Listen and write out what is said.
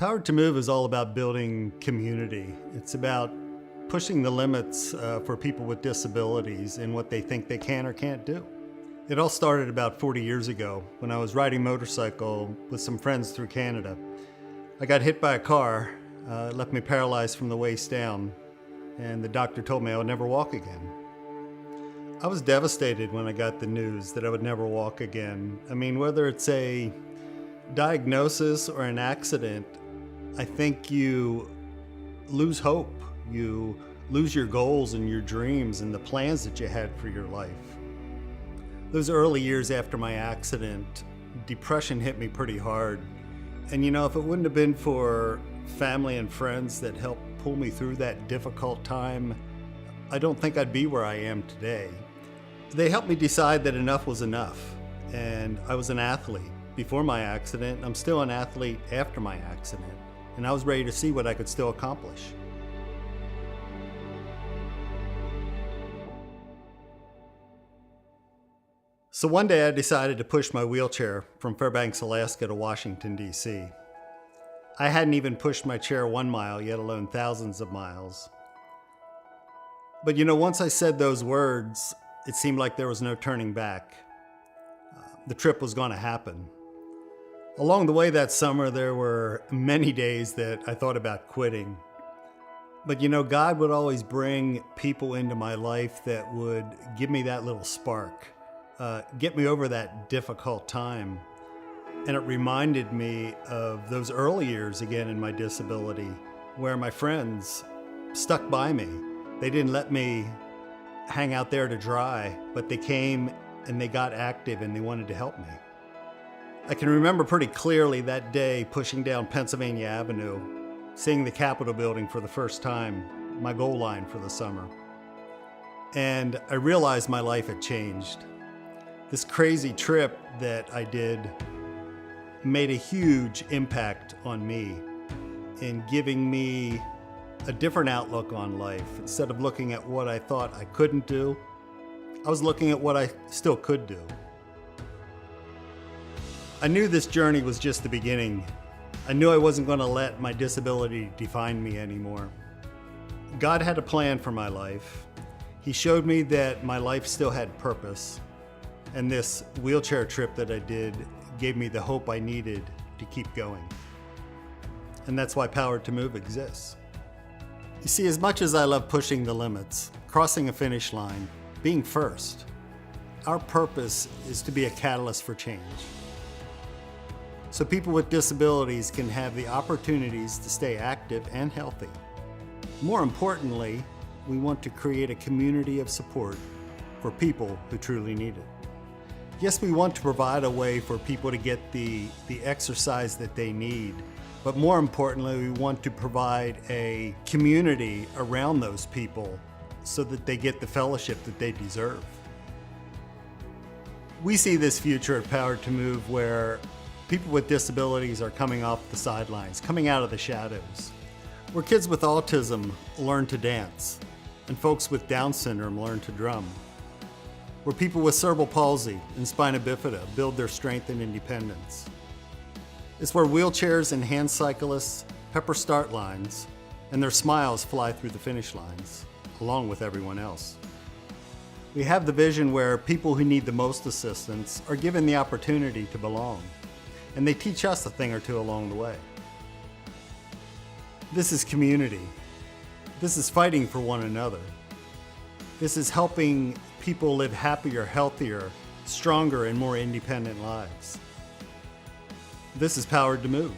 Powered to Move is all about building community. It's about pushing the limits for people with disabilities and what they think they can or can't do. It all started about 40 years ago when I was riding motorcycle with some friends through Canada. I got hit by a car, it left me paralyzed from the waist down, and the doctor told me I would never walk again. I was devastated when I got the news that I would never walk again. I mean, whether it's a diagnosis or an accident, I think you lose hope. You lose your goals and your dreams and the plans that you had for your life. Those early years after my accident, depression hit me pretty hard. And if it wouldn't have been for family and friends that helped pull me through that difficult time, I don't think I'd be where I am today. They helped me decide that enough was enough. And I was an athlete before my accident. I'm still an athlete after my accident. And I was ready to see what I could still accomplish. So one day I decided to push my wheelchair from Fairbanks, Alaska to Washington, D.C. I hadn't even pushed my chair 1 mile, yet alone thousands of miles. But once I said those words, it seemed like there was no turning back. The trip was going to happen. Along the way that summer, there were many days that I thought about quitting. But God would always bring people into my life that would give me that little spark, get me over that difficult time. And it reminded me of those early years again in my disability, where my friends stuck by me. They didn't let me hang out there to dry, but they came and they got active and they wanted to help me. I can remember pretty clearly that day pushing down Pennsylvania Avenue, seeing the Capitol building for the first time, my goal line for the summer. And I realized my life had changed. This crazy trip that I did made a huge impact on me in giving me a different outlook on life. Instead of looking at what I thought I couldn't do, I was looking at what I still could do. I knew this journey was just the beginning. I knew I wasn't going to let my disability define me anymore. God had a plan for my life. He showed me that my life still had purpose. And this wheelchair trip that I did gave me the hope I needed to keep going. And that's why Powered to Move exists. You see, as much as I love pushing the limits, crossing a finish line, being first, our purpose is to be a catalyst for change. So people with disabilities can have the opportunities to stay active and healthy. More importantly, we want to create a community of support for people who truly need it. Yes, we want to provide a way for people to get the exercise that they need, but more importantly, we want to provide a community around those people so that they get the fellowship that they deserve. We see this future at Powered to Move where people with disabilities are coming off the sidelines, coming out of the shadows, where kids with autism learn to dance, and folks with Down syndrome learn to drum, where people with cerebral palsy and spina bifida build their strength and independence. It's where wheelchairs and hand cyclists pepper start lines, and their smiles fly through the finish lines, along with everyone else. We have the vision where people who need the most assistance are given the opportunity to belong, and they teach us a thing or two along the way. This is community. This is fighting for one another. This is helping people live happier, healthier, stronger, and more independent lives. This is Powered to Move.